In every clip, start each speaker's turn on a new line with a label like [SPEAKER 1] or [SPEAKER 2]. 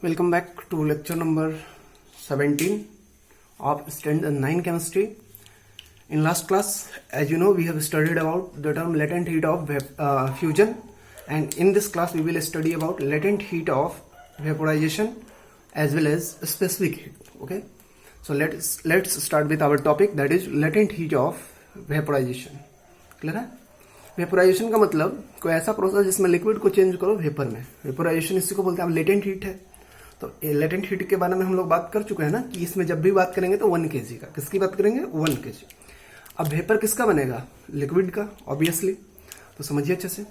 [SPEAKER 1] Welcome back to lecture number 17 of standard 9 chemistry. In last class, as you know, we have studied about the term latent heat of fusion, and in this class we will study about latent heat of vaporization as well as specific heat. Okay, so let's start with our topic, that is latent heat of vaporization. Clear है? Vaporisation का मतलब कोई ऐसा process जिसमें liquid को change करो vapour में. Vaporisation इसी को बोलते हैं. अब लेटेंट हीट है, तो लेटेंट हीट के बारे में हम लोग बात कर चुके हैं ना, कि इसमें जब भी बात करेंगे तो 1 kg का. किसकी बात करेंगे? 1 kg. अब वेपर किसका बनेगा? लिक्विड का, ऑब्वियसली. तो समझिए अच्छे से,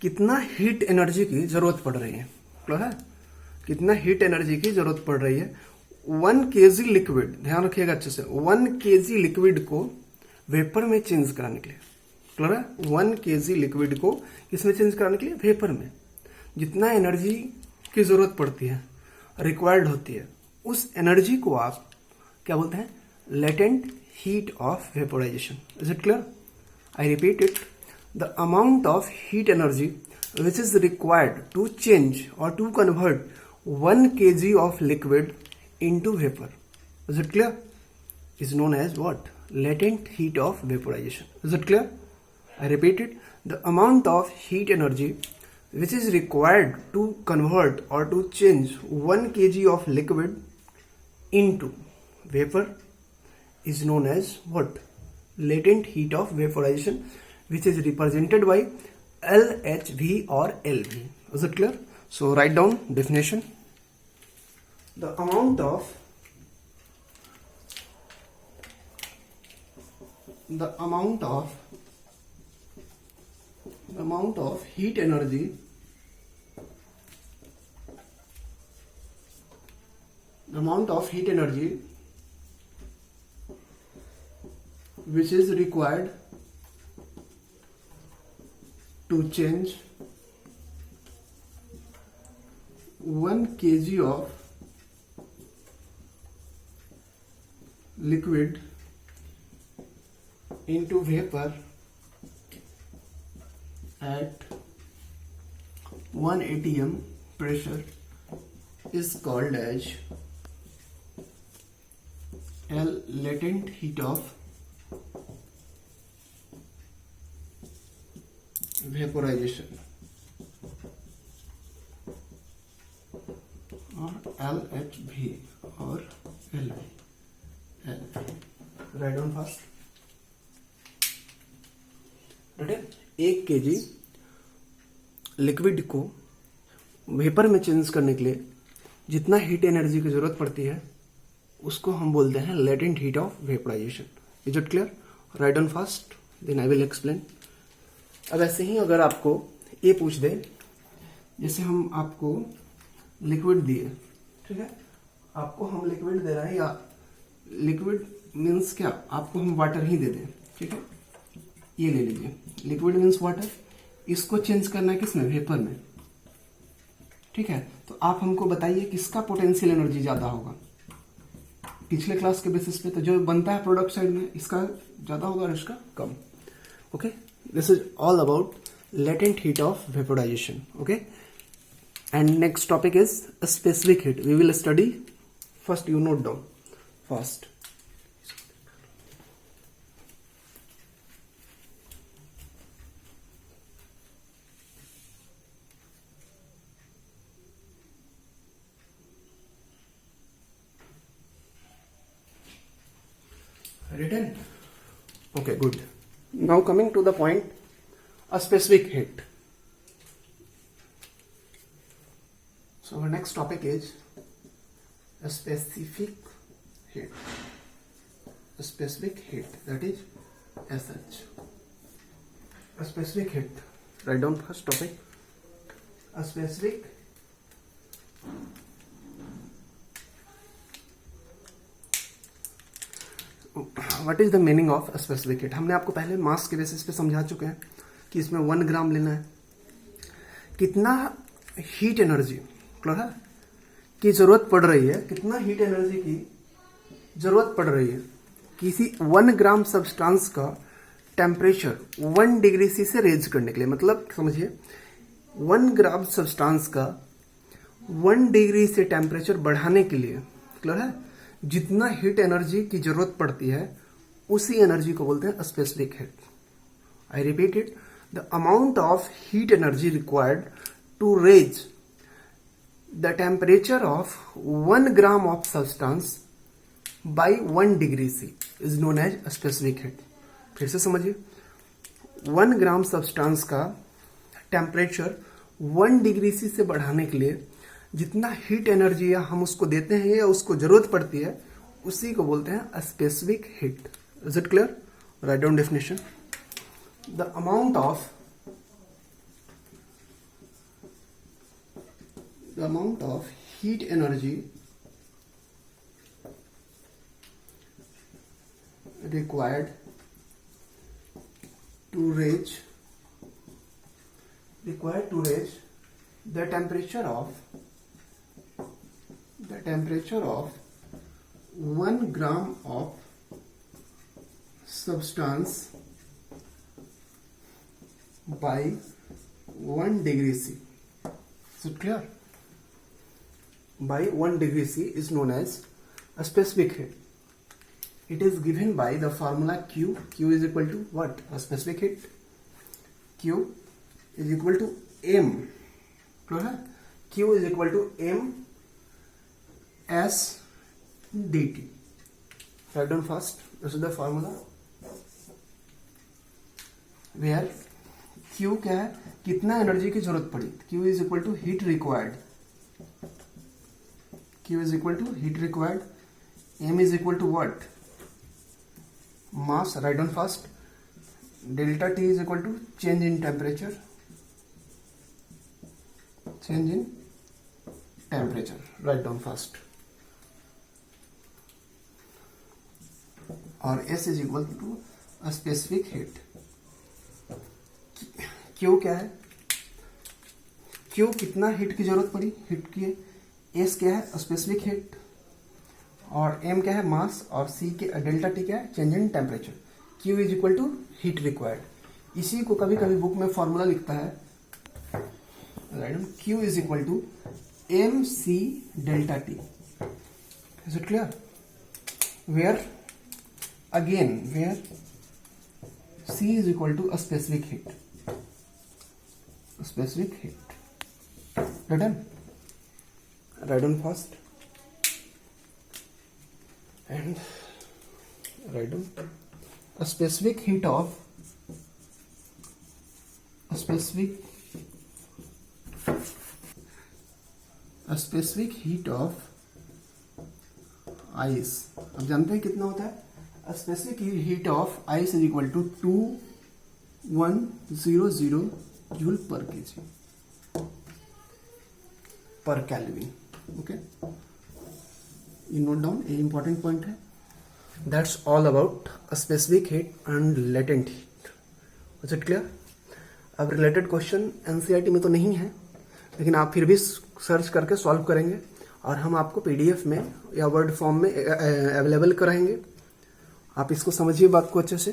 [SPEAKER 1] कितना हीट एनर्जी की जरूरत पड़ रही है. क्लियर है? कितना हीट एनर्जी की जरूरत पड़ रही है 1 kg लिक्विड. ध्यान रखिएगा अच्छे से, 1 kg लिक्विड को वेपर में चेंज कराने के लिए. क्लियर है? 1 kg लिक्विड को किसमें चेंज कराने के लिए? वेपर में. जितना एनर्जी की जरूरत पड़ती है, रिक्वायर्ड होती है, उस एनर्जी को आप क्या बोलते हैं? Latent heat of vaporisation. Is it clear? I repeat it. The amount of heat energy which is required to change और to convert 1 kg of liquid into vapour. Is it clear? Is known as what? latent heat of vaporization. Is it clear? I repeat it. The amount of heat energy which is required to convert or to change 1 kg of liquid into vapor is known as what? Latent heat of vaporization, which is represented by LHV or LV. Is it clear? So write down definition. The amount of heat energy which is required to change 1 kg of liquid into vapor at 1 atm pressure is called as latent heat of vaporization or LHV or LV. Write down fast. 1 kg liquid को vapour में change करने के लिए जितना heat energy की जरूरत पड़ती है, उसको हम बोलते हैं latent heat of vaporisation. Is it clear? Write down fast, then I will explain. अब ऐसे ही अगर आपको ये पूछ दे, जैसे हम आपको लिक्विड दिए, ठीक है, आपको हम लिक्विड दे रहे हैं, या लिक्विड मीन्स क्या, आपको हम वाटर ही दे दें, ठीक है, ये ले लीजिए, लिक्विड मीन्स वाटर. इसको चेंज करना है किसमें? वेपर में. ठीक है, तो आप हमको बताइए किसका पोटेंशियल एनर्जी ज्यादा होगा. पिछले क्लास के बेसिस पे तो जो बनता है प्रोडक्ट साइड में, इसका ज्यादा होगा और इसका कम. Okay, this is all about latent heat of vaporisation. Okay, and next topic is specific heat. We will study first, you note down first. Written? Okay, good. Now coming to the point, a specific heat. So our next topic is a specific heat. A specific heat, that is SH. A specific heat. Write down first topic. A specific what is the meaning of specific heat. हमने आपको पहले मास के basis पे समझा चुके हैं कि इसमें 1 ग्राम लेना है. कितना हीट एनर्जी, क्लियर है, की जरूरत पड़ रही है, कितना हीट एनर्जी की जरूरत पड़ रही है किसी 1 ग्राम सब्सटेंस का टेम्परेचर 1 डिग्री सी से रेज करने के लिए. मतलब समझिए 1 ग्राम सब्सटेंस का 1 डिग्री से टेम्परेचर बढ़ाने के लिए, क्लियर है, जितना हीट एनर्जी की जरूरत पड़ती है उसी एनर्जी को बोलते हैं specific heat. I repeat it, the amount of heat energy required to raise the temperature of 1 gram of substance by 1 degree C is known as specific heat. फिर से समझिए, 1 ग्राम सब्सटेंस का टेम्परेचर 1 डिग्री सी से बढ़ाने के लिए जितना heat energy हम उसको देते हैं या उसको जरूरत पड़ती है उसी को बोलते हैं specific heat. Is it clear? Write down definition. The amount of heat energy required to raise the temperature of 1 gram of substance by 1 degree C. Is it clear? By 1 degree C is known as a specific heat. It is given by the formula Q. Q is equal to what? A specific heat. Q is equal to M. Clear है? Q is equal to M S dt. Write down first. This is the formula. Where Q क्या है? कितना energy की जरूरत पड़ी? Q is equal to heat required. Q is equal to heat required. M is equal to what? Mass. Write down first. Delta T is equal to change in temperature. Change in temperature. Write down first. और S is equal to a specific heat. Q क्या है? Q कितना heat की जरूरत पड़ी? Heat की। S क्या है? Specific heat. और M क्या है? मास। और C के डेल्टा T क्या है? Change in temperature. Q is equal to heat required. इसी को कभी कभी बुक में फॉर्मूला लिखता है, Q is equal to MC delta T। Is it clear? Where C is equal to a specific heat. Written? Write down first. And write down a specific heat of ice. अब जानते हैं कितना होता है? A specific heat of ice is equal to 2100 joule per kg per Kelvin. Okay. You note down, ये important point है. That's all about a specific heat and latent heat. Is it clear? अब related question NCERT में तो नहीं है, लेकिन आप फिर भी सर्च करके सॉल्व करेंगे और हम आपको PDF में या वर्ड फॉर्म में अवेलेबल कराएंगे। आप इसको समझिए बात को अच्छे से।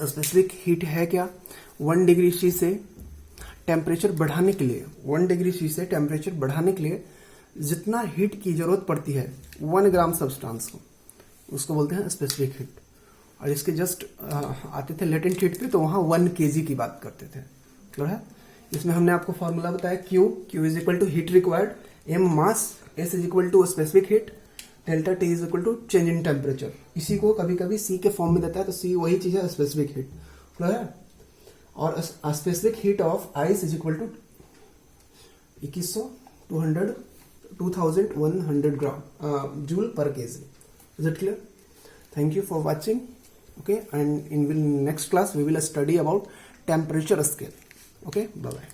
[SPEAKER 1] स्पेसिफिक हीट है क्या? 1 डिग्री C से टेम्परेचर बढ़ाने के लिए, 1 डिग्री C से टेम्परेचर बढ़ाने के लिए जितना हीट की जरूरत पड़ती है 1 ग्राम सब्सटेंस को, उसको बोलते हैं स्पेसिफिक हीट। और इसके जस्ट आते थे लेटेंट हीट पे, तो वहां 1 kg की बात करते थे। क्लियर है? इसमें हमने आपको फॉर्मूला बताया Q is equal to heat required, M mass, S is equal to specific heat, delta T is equal to change in temperature. इसी को कभी कभी C के फॉर्म में देता है, तो C वही चीज है स्पेसिफिक हीट। क्लियर है? और specific heat of ice is equal to 2100 gram joule पर KG. Is it clear? Thank you for watching. Okay, and in next class we will study about temperature scale. Okay, bye bye.